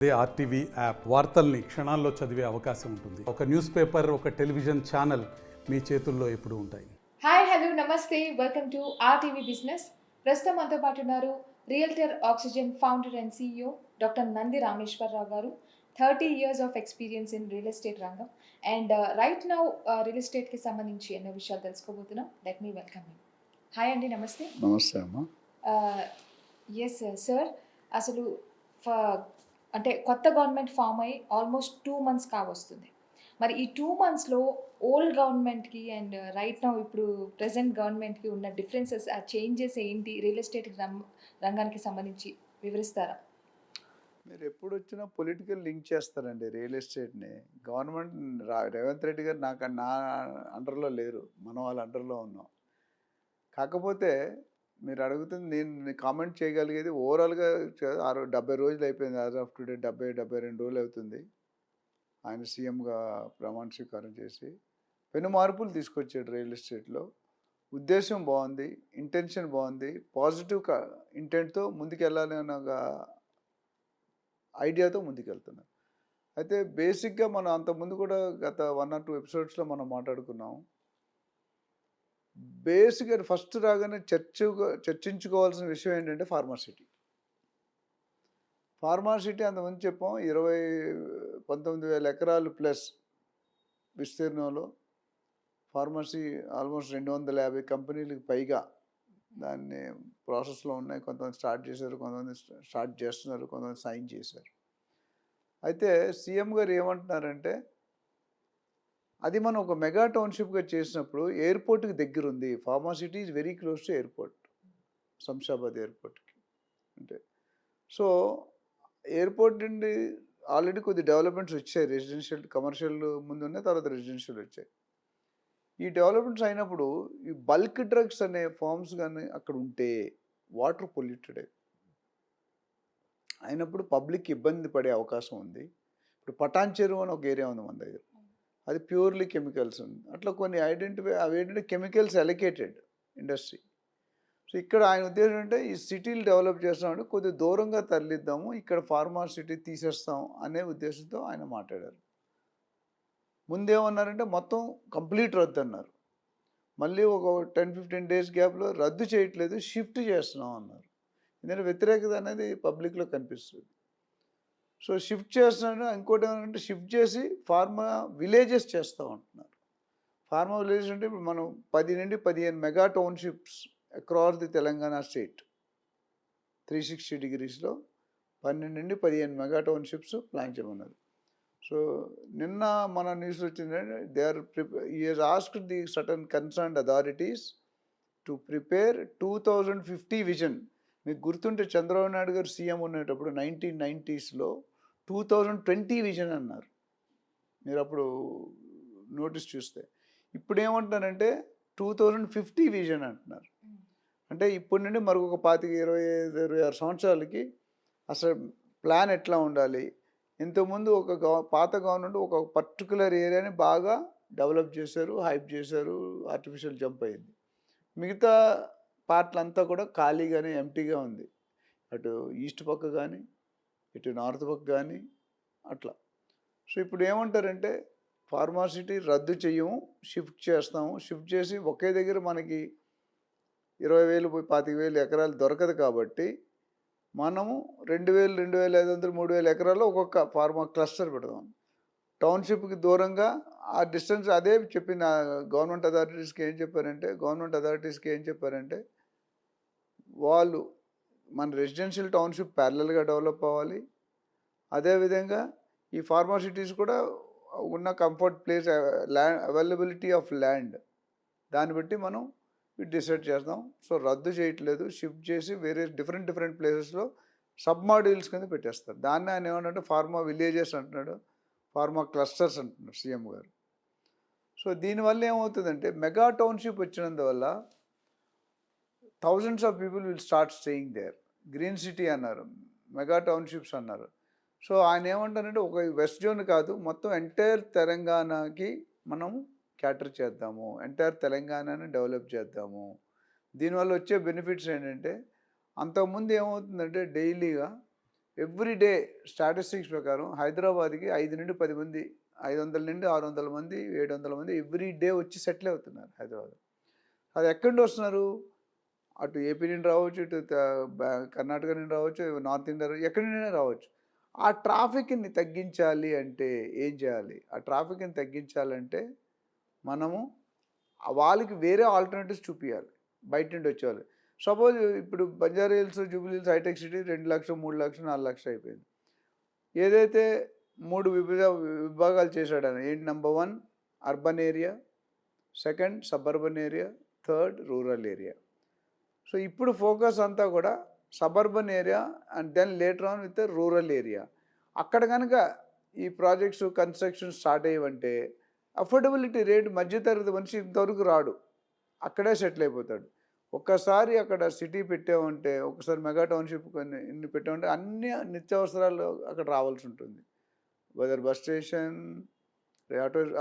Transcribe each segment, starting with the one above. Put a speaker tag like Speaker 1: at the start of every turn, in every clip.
Speaker 1: అదే RTV app వార్తల్ని క్షణాల్లో చదివే అవకాశం ఉంటుంది. ఒక న్యూస్ పేపర్, ఒక టెలివిజన్ ఛానల్ మీ చేతుల్లో ఎప్పుడూ ఉంటాయి.
Speaker 2: హాయ్ హలో నమస్తే వెల్కమ్ టు ఆర్టీవీ బిజినెస్. ప్రస్తుతం మనతో పాటు ఉన్నారు realtor oxygen founder and CEO doctor Nandi Rameshwar Rao గారు. 30 years of experience in real estate రంగం అండ్ రైట్ నౌ రియల్ ఎస్టేట్కి సంబంధించి ఎన్నో విషయాలు తెలుసుకోబోతున్నాం. Let me welcome you. Hi అండి, నమస్తే.
Speaker 3: నమస్తే అమ్మా.
Speaker 2: ఎస్ సార్, అసలు అంటే కొత్త గవర్నమెంట్ ఫామ్ అయ్యి ఆల్మోస్ట్ 2 months కావస్తుంది. మరి ఈ 2 monthsలో ఓల్డ్ గవర్నమెంట్కి అండ్ రైట్ నౌ ఇప్పుడు ప్రెసెంట్ గవర్నమెంట్కి ఉన్న డిఫరెన్సెస్, ఆ చేంజెస్ ఏంటి రియల్ ఎస్టేట్ రంగానికి సంబంధించి వివరిస్తారా?
Speaker 3: మీరు ఎప్పుడు వచ్చినా పొలిటికల్ లింక్ చేస్తారండి రియల్ ఎస్టేట్ని. గవర్నమెంట్ రేవంత్ రెడ్డి గారు నా అండర్లో లేరు, మనం వాళ్ళ అండర్లో ఉన్నాం. కాకపోతే మీరు అడుగుతుంది, నేను కామెంట్ చేయగలిగేది ఓవరాల్గా 70 రోజులు అయిపోయింది. యాజ్ ఆఫ్ టుడే 72 రోజులు అవుతుంది ఆయన సీఎంగా ప్రమాణ స్వీకారం చేసి. పెను మార్పులు తీసుకొచ్చాడు రియల్ ఎస్టేట్లో. ఉద్దేశం బాగుంది, ఇంటెన్షన్ బాగుంది, పాజిటివ్ ఇంటెంట్తో ముందుకెళ్ళాలి అన్న ఒక ఐడియాతో ముందుకెళ్తున్నారు. అయితే బేసిక్గా మనం అంతకుముందు కూడా గత 1 or 2 ఎపిసోడ్స్లో మనం మాట్లాడుకున్నాం. బేసిక్గా ఫస్ట్ రాగానే చర్చించుకోవాల్సిన విషయం ఏంటంటే ఫార్మాసిటీ. ఫార్మాసిటీ అంతకుముందు చెప్పాం, 19,000 ఎకరాలు ప్లస్ విస్తీర్ణంలో ఫార్మసీ ఆల్మోస్ట్ 250 కంపెనీలకు పైగా దాన్ని ప్రాసెస్లో ఉన్నాయి. కొంతమంది స్టార్ట్ చేశారు, కొంతమంది స్టార్ట్ చేస్తున్నారు, కొంతమంది సైన్ చేశారు. అయితే సీఎం గారు ఏమంటున్నారంటే, అది మనం ఒక మెగా టౌన్షిప్గా చేసినప్పుడు ఎయిర్పోర్ట్కి దగ్గర ఉంది. Pharma city is very close to airport, Shamshabad ఎయిర్పోర్ట్కి. అంటే సో ఎయిర్పోర్ట్ నుండి ఆల్రెడీ కొద్ది డెవలప్మెంట్స్ వచ్చాయి. రెసిడెన్షియల్, కమర్షియల్ ముందు ఉన్నాయి, తర్వాత రెసిడెన్షియల్ వచ్చాయి. ఈ డెవలప్మెంట్స్ అయినప్పుడు ఈ బల్క్ డ్రగ్స్ అనే ఫార్మ్స్ కానీ అక్కడ ఉంటే వాటర్ పొల్యూటెడ్ అయినప్పుడు పబ్లిక్ ఇబ్బంది పడే అవకాశం ఉంది. ఇప్పుడు పటాన్ చెరువు అని ఒక ఏరియా ఉంది మన దగ్గర, అది ప్యూర్లీ కెమికల్స్ ఉంది. అట్లా కొన్ని అవి ఏంటంటే కెమికల్స్ అలొకేటెడ్ ఇండస్ట్రీ. సో ఇక్కడ ఆయన ఉద్దేశం అంటే, ఈ సిటీలు డెవలప్ చేస్తామంటే కొద్దిగా దూరంగా తరలిద్దాము, ఇక్కడ ఫార్మా సిటీ తీసేస్తాం అనే ఉద్దేశంతో ఆయన మాట్లాడారు. ముందేమన్నారంటే మొత్తం కంప్లీట్ రద్దు అన్నారు. మళ్ళీ ఒక 10-15 days గ్యాప్లో రద్దు చేయట్లేదు, షిఫ్ట్ చేస్తున్నాం అన్నారు. ఎందుకంటే వ్యతిరేకత అనేది పబ్లిక్లో కనిపిస్తుంది. సో షిఫ్ట్ చేస్తున్నాడు. ఇంకోటి ఏమంటే, షిఫ్ట్ చేసి ఫార్మా విలేజెస్ చేస్తూ ఉంటున్నారు. ఫార్మా విలేజెస్ అంటే ఇప్పుడు మనం 10 నుండి 15 mega townships across the Telangana state 360 degreesలో 12 నుండి 15 మెగా టౌన్షిప్స్ ప్లాన్ చేయమన్నారు. సో నిన్న మన న్యూస్ వచ్చిందంటే, he has asked the certain concerned authorities to prepare 2050 vision. మీకు గుర్తుంటే చంద్రబాబు నాయుడు గారు సీఎం ఉండేటప్పుడు 1990sలో 2020 విజన్ అన్నారు. మీరు అప్పుడు నోటీస్ చూస్తే. ఇప్పుడు ఏమంటున్నారంటే 2050 విజన్ అంటున్నారు. అంటే ఇప్పటి నుండి మరొక 25-26 సంవత్సరాలకి అసలు ప్లాన్ ఎట్లా ఉండాలి. ఇంతకుముందు పాత గవర్నమెంట్ ఒక పర్టికులర్ ఏరియాని బాగా డెవలప్ చేశారు, హైప్ చేశారు, ఆర్టిఫిషియల్ జంప్ అయింది. మిగతా పార్ట్లంతా కూడా ఖాళీగానే ఎంటీగా ఉంది. అటు ఈస్ట్ పక్క కానీ, ఇటు నార్త్ పక్క కానీ అట్లా. సో ఇప్పుడు ఏమంటారంటే, ఫార్మాసిటీ రద్దు చెయ్యము, షిఫ్ట్ చేస్తాము. షిఫ్ట్ చేసి ఒకే దగ్గర మనకి 20,000, 25,000 ఎకరాలు దొరకదు కాబట్టి మనము 2,000, 2,500, 3,000 ఎకరాల్లో ఒక్కొక్క ఫార్మా క్లస్టర్ పెడదాం. టౌన్షిప్కి దూరంగా ఆ డిస్టెన్స్. అదే చెప్పిన గవర్నమెంట్ అథారిటీస్కి ఏం చెప్పారంటే వాళ్ళు మన రెసిడెన్షియల్ టౌన్షిప్ ప్యారలల్గా డెవలప్ అవ్వాలి. అదేవిధంగా ఈ ఫార్మాసిటీస్ కూడా ఉన్న comfort place, availability of land, దాన్ని బట్టి మనం డిసైడ్ చేద్దాం. సో రద్దు చేయట్లేదు, షిఫ్ట్ చేసి వేరే డిఫరెంట్ ప్లేసెస్లో సబ్ మాడ్యూల్స్ కింద పెట్టేస్తారు. దాన్ని ఆయన ఏమంటే ఫార్మా విలేజెస్ అంటున్నాడు, ఫార్మా క్లస్టర్స్ అంటున్నాడు సీఎం గారు. సో దీనివల్ల ఏమవుతుందంటే, మెగా టౌన్షిప్ వచ్చినందువల్ల thousands of people will start staying there. Green city అన్నారు, మెగా టౌన్షిప్స్ అన్నారు. సో ఆయన ఏమంటారంటే, ఒక వెస్ట్ జోన్ కాదు, మొత్తం ఎంటైర్ తెలంగాణకి మనం క్యాటర్ చేద్దాము, ఎంటైర్ తెలంగాణని డెవలప్ చేద్దాము. దీనివల్ల వచ్చే బెనిఫిట్స్ ఏంటంటే, అంతకుముందు ఏమవుతుందంటే డైలీగా ఎవ్రీ డే స్టాటిస్టిక్స్ ప్రకారం హైదరాబాద్కి 5 నుండి 10 మంది, 500 నుండి 600 మంది, 700 మంది ఎవ్రీ డే వచ్చి సెటిల్ అవుతున్నారు హైదరాబాద్. అది ఎక్కడి నుండి వస్తున్నారు? అటు ఏపీ నుండి రావచ్చు, ఇటు కర్ణాటక నుండి రావచ్చు, నార్త్ ఇండియా ఎక్కడి నుండి రావచ్చు. ఆ ట్రాఫిక్ని తగ్గించాలి అంటే ఏం చేయాలి? ఆ ట్రాఫిక్ని తగ్గించాలంటే మనము వాళ్ళకి వేరే ఆల్టర్నేటివ్స్ చూపియాలి బయట నుండి వచ్చేవాళ్ళు. సపోజ్ ఇప్పుడు బంజారా హిల్స్, జూబ్లీ హిల్స్, హైటెక్ సిటీ 2 లక్షలు, 3 లక్షలు, 4 లక్షలు అయిపోయింది. ఏదైతే 3 విభాగాలు చేశాడు ఆయన, ఏంటి? Number 1 urban area, second suburban area, third rural area. So ఇప్పుడు ఫోకస్ అంతా కూడా suburban area and then later on with rural area. అక్కడ కనుక ఈ ప్రాజెక్ట్స్ కన్స్ట్రక్షన్ స్టార్ట్ అయ్యవంటే అఫోర్డబిలిటీ రేట్ మధ్యతరగతి మనిషి ఇంతవరకు రాడు, అక్కడే సెటిల్ అయిపోతాడు. ఒక్కసారి అక్కడ సిటీ పెట్టామంటే, ఒకసారి మెగా టౌన్షిప్ ఇన్ని పెట్టామంటే అన్ని నిత్యావసరాలు అక్కడ రావాల్సి ఉంటుంది. Whether bus station,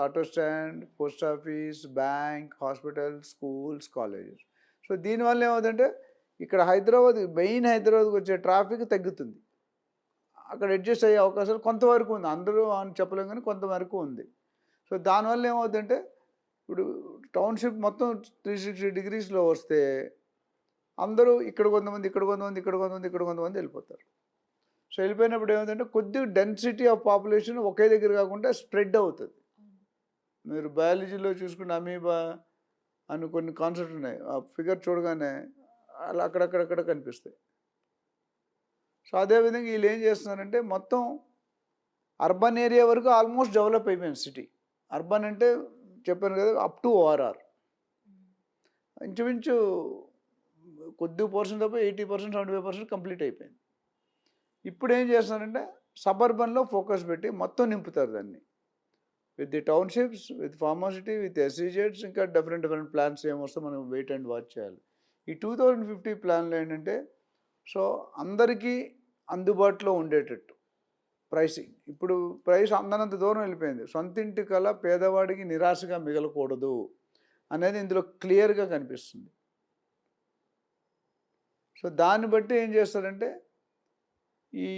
Speaker 3: auto stand, post office, bank, hospital, schools, colleges. So దీనివల్ల ఏమవుతుందంటే ఇక్కడ మెయిన్ హైదరాబాద్కి వచ్చే ట్రాఫిక్ తగ్గుతుంది. అక్కడ అడ్జస్ట్ అయ్యే అవకాశాలు కొంతవరకు ఉంది, అందరూ అని చెప్పలేం కానీ కొంతవరకు ఉంది. సో దానివల్ల ఏమవుతుందంటే ఇప్పుడు టౌన్షిప్ మొత్తం 360 డిగ్రీస్లో వస్తే అందరూ ఇక్కడ కొంతమంది, ఇక్కడ కొంతమంది, ఇక్కడ కొంతమంది, ఇక్కడ కొంతమంది వెళ్ళిపోతారు. సో వెళ్ళిపోయినప్పుడు ఏమవుతుందంటే కొద్దిగా డెన్సిటీ ఆఫ్ పాపులేషన్ ఒకే దగ్గర కాకుండా స్ప్రెడ్ అవుతుంది. మీరు బయాలజీలో చూసుకున్న అమీబా అని కొన్ని కాన్సెప్ట్స్ ఉన్నాయి, ఆ ఫిగర్ చూడగానే అలా అక్కడక్కడక్కడ కనిపిస్తాయి. సో అదేవిధంగా వీళ్ళు ఏం చేస్తున్నారంటే మొత్తం అర్బన్ ఏరియా వరకు ఆల్మోస్ట్ డెవలప్ అయిపోయింది సిటీ. అర్బన్ అంటే చెప్పాను కదా, అప్ టు ఓఆర్ఆర్ ఇంచుమించు కొద్ది పోర్షన్ తప్ప 80%, 75% కంప్లీట్ అయిపోయింది. ఇప్పుడు ఏం చేస్తున్నారంటే సబర్బన్లో ఫోకస్ పెట్టి మొత్తం నింపుతారు దాన్ని with the townships, with pharma city, with ఎస్సీజెడ్స్, ఇంకా డిఫరెంట్ ప్లాన్స్ ఏమొస్తే మనం వెయిట్ అండ్ వాచ్ చేయాలి. ఈ 2050 ప్లాన్లో ఏంటంటే సో అందరికీ అందుబాటులో ఉండేటట్టు ప్రైసింగ్. ఇప్పుడు ప్రైస్ అందనంత దూరం వెళ్ళిపోయింది. సొంత ఇంటి కల పేదవాడికి నిరాశగా మిగలకూడదు అనేది ఇందులో క్లియర్గా కనిపిస్తుంది. సో దాన్ని బట్టి ఏం చేస్తారంటే ఈ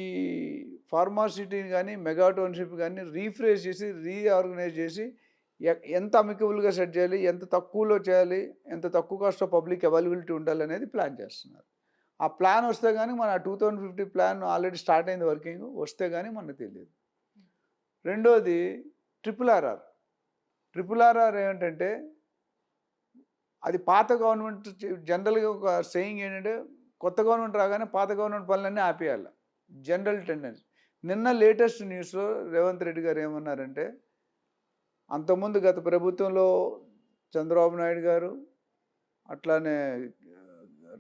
Speaker 3: ఫార్మాసిటీని కానీ మెగా టౌన్షిప్ కానీ రీఫ్రెష్ చేసి, రీఆర్గనైజ్ చేసి ఎంత అమికబుల్గా సెట్ చేయాలి, ఎంత తక్కువలో చేయాలి, ఎంత తక్కువ కాస్ట్లో పబ్లిక్ అవైలబిలిటీ ఉండాలి అనేది ప్లాన్ చేస్తున్నారు. ఆ ప్లాన్ వస్తే కానీ మన 2050 ప్లాన్ ఆల్రెడీ స్టార్ట్ అయింది వర్కింగ్, వస్తే కానీ మనకు తెలియదు. రెండోది ట్రిపుల్ ఆర్ఆర్ ఏంటంటే అది పాత గవర్నమెంట్ జనరల్గా ఒక సేయింగ్ ఏంటంటే కొత్త గవర్నమెంట్ రాగానే పాత గవర్నమెంట్ పనులన్నీ ఆపేయాలి, జనరల్ టెండెన్సీ. నిన్న లేటెస్ట్ న్యూస్లో రేవంత్ రెడ్డి గారు ఏమన్నారంటే అంతకుముందు గత ప్రభుత్వంలో చంద్రబాబు నాయుడు గారు, అట్లానే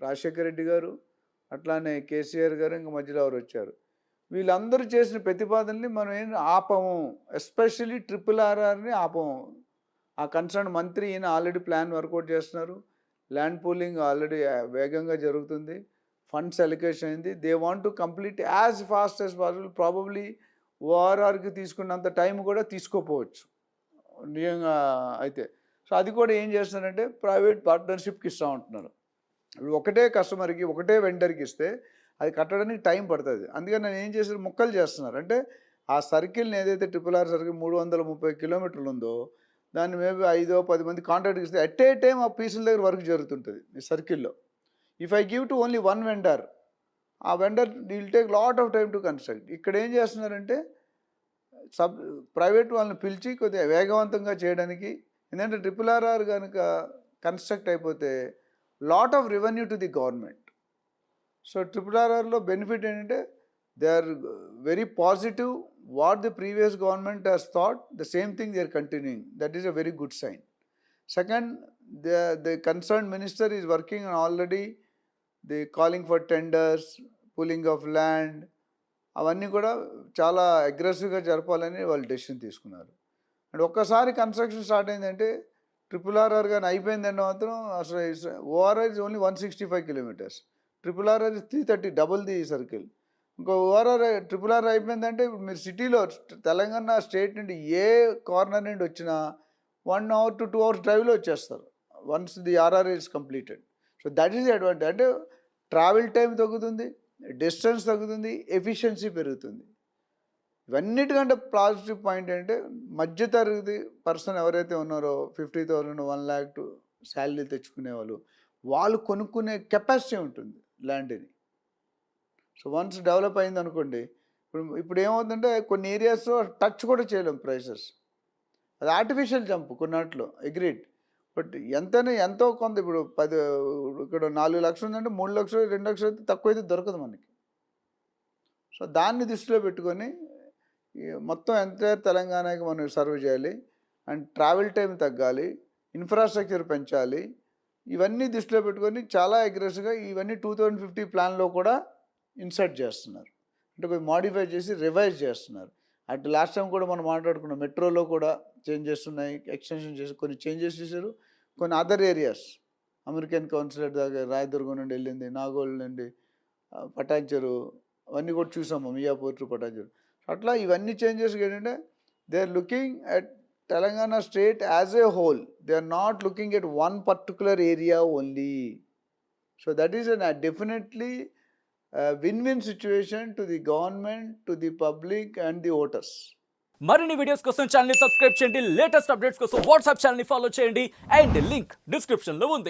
Speaker 3: రాజశేఖర రెడ్డి గారు, అట్లానే కేసీఆర్ గారు, ఇంకా మధ్యలో ఎవరు వచ్చారు, వీళ్ళందరూ చేసిన ప్రతిపాదనని మనం ఏం ఆపము, ఎస్పెషల్లీ ట్రిపుల్ ఆర్ఆర్ని ఆపము. ఆ కన్సర్న్ మంత్రి ఈయన ఆల్రెడీ ప్లాన్ వర్కౌట్ చేస్తున్నారు, ల్యాండ్ పూలింగ్ ఆల్రెడీ వేగంగా జరుగుతుంది, ఫండ్స్ అలికేషన్ అయింది. They want to complete as fast as possible. Probably ఓఆర్ఆర్కి తీసుకున్నంత టైం కూడా తీసుకోపోవచ్చు నిజంగా అయితే. సో అది కూడా ఏం చేస్తున్నారంటే ప్రైవేట్ పార్ట్నర్షిప్కి ఇస్తూ ఉంటున్నారు. ఒకటే కస్టమర్కి, ఒకటే వెండర్కి ఇస్తే అది కట్టడానికి టైం పడుతుంది. అందుకని నేను ఏం చేశారు, ముక్కలు చేస్తున్నారు. అంటే ఆ సర్కిల్ని ఏదైతే ట్రిపుల్ ఆర్ సర్కిల్ 330 కిలోమీటర్లు ఉందో దాన్ని మేబీ 5-10 మంది కాంట్రాక్ట్ ఇస్తే అట్ ఏ టైం ఆ పీసుల దగ్గర వర్క్ జరుగుతుంటుంది ఈ సర్కిల్లో. If I give to only one vendor, ఆ vendor will take lot of time to construct. ఇక్కడ ఏం చేస్తున్నారంటే ప్రైవేట్ వాళ్ళని పిలిచి కొద్దిగా వేగవంతంగా చేయడానికి. ఎందుకంటే ట్రిపుల్ ఆర్ఆర్ కనుక కన్స్ట్రక్ట్ అయిపోతే lot of revenue to the government. So triple ఆర్ఆర్లో బెనిఫిట్ ఏంటంటే they are very positive. What the previous government has thought, the same thing they are continuing. That is a very good sign. Second, the concerned minister is working on already the calling for tenders, pooling of land. అవన్నీ కూడా చాలా అగ్రెసివ్గా జరపాలని వాళ్ళు decision తీసుకున్నారు. And ఒక్కసారి construction start అయిందంటే triple RR కానీ అయిపోయిందంటే మాత్రం అసలు ORR is only 165 kilometres, triple RR is 330, double the circle. ఇంకో ఓఆర్ఆర్ ట్రిపుల్ ఆర్ అయిపోయిందంటే ఇప్పుడు మీరు సిటీలో తెలంగాణ స్టేట్ నుండి ఏ కార్నర్ నుండి వచ్చినా 1 hour to 2 hours డ్రైవ్లో వచ్చేస్తారు once the RR is completed. So that is the advantage. అంటే ట్రావెల్ టైం తగ్గుతుంది, డిస్టెన్స్ తగ్గుతుంది, ఎఫిషియన్సీ పెరుగుతుంది. ఇవన్నిటికంటే పాజిటివ్ పాయింట్ ఏంటంటే మధ్యతరగతి పర్సన్ ఎవరైతే ఉన్నారో 50,000 1,00,000 శాలరీ తెచ్చుకునే వాళ్ళు కొనుక్కునే కెపాసిటీ ఉంటుంది ల్యాండ్ని. సో వన్స్ డెవలప్ అయింది అనుకోండి, ఇప్పుడు ఏమవుతుందంటే కొన్ని ఏరియాస్లో టచ్ కూడా చేయలేం ప్రైసెస్. అది ఆర్టిఫిషియల్ జంప్ కొన్నాట్లో, అగ్రీడ్. బట్ ఎంతో కొంత ఇప్పుడు ఇక్కడ 4 లక్షలు ఉందంటే 3 లక్షలు 2 లక్షలు అయితే తక్కువ అయితే దొరకదు మనకి. సో దాన్ని దృష్టిలో పెట్టుకొని మొత్తం ఎంటైర్ తెలంగాణకి మనం సర్వ్ చేయాలి. అండ్ ట్రావెల్ టైం తగ్గాలి, ఇన్ఫ్రాస్ట్రక్చర్ పెంచాలి. ఇవన్నీ దృష్టిలో పెట్టుకొని చాలా అగ్రెసివ్గా ఇవన్నీ 2050 ప్లాన్లో కూడా ఇన్సర్ట్ చేస్తున్నారు. అంటే కొంచెం మాడిఫై చేసి రివైజ్ చేస్తున్నారు. అటు లాస్ట్ టైం కూడా మనం మాట్లాడుకున్నాం, మెట్రోలో కూడా చేంజెస్ ఉన్నాయి, ఎక్స్టెన్షన్ చేసి కొన్ని చేంజెస్ చేశారు. కొన్ని అదర్ ఏరియాస్ అమెరికన్ కౌన్సిలేట్ దాకా రాయదుర్గం నుండి వెళ్ళింది, నాగోల్ నుండి పటాన్చెరు అవన్నీ కూడా చూసాము, మియాపూర్ టు పటాన్చెరు. అట్లా ఇవన్నీ చేంజెస్ ఏంటంటే they are looking at Telangana state as a whole. They are not looking at one particular area only. So that is an definitely win win situation to the government, to the public and the voters.
Speaker 4: మరిన్ని videos కోసం channel ని subscribe చేయండి, latest updates కోసం WhatsApp channel ని follow చేయండి and link description లో ఉంది.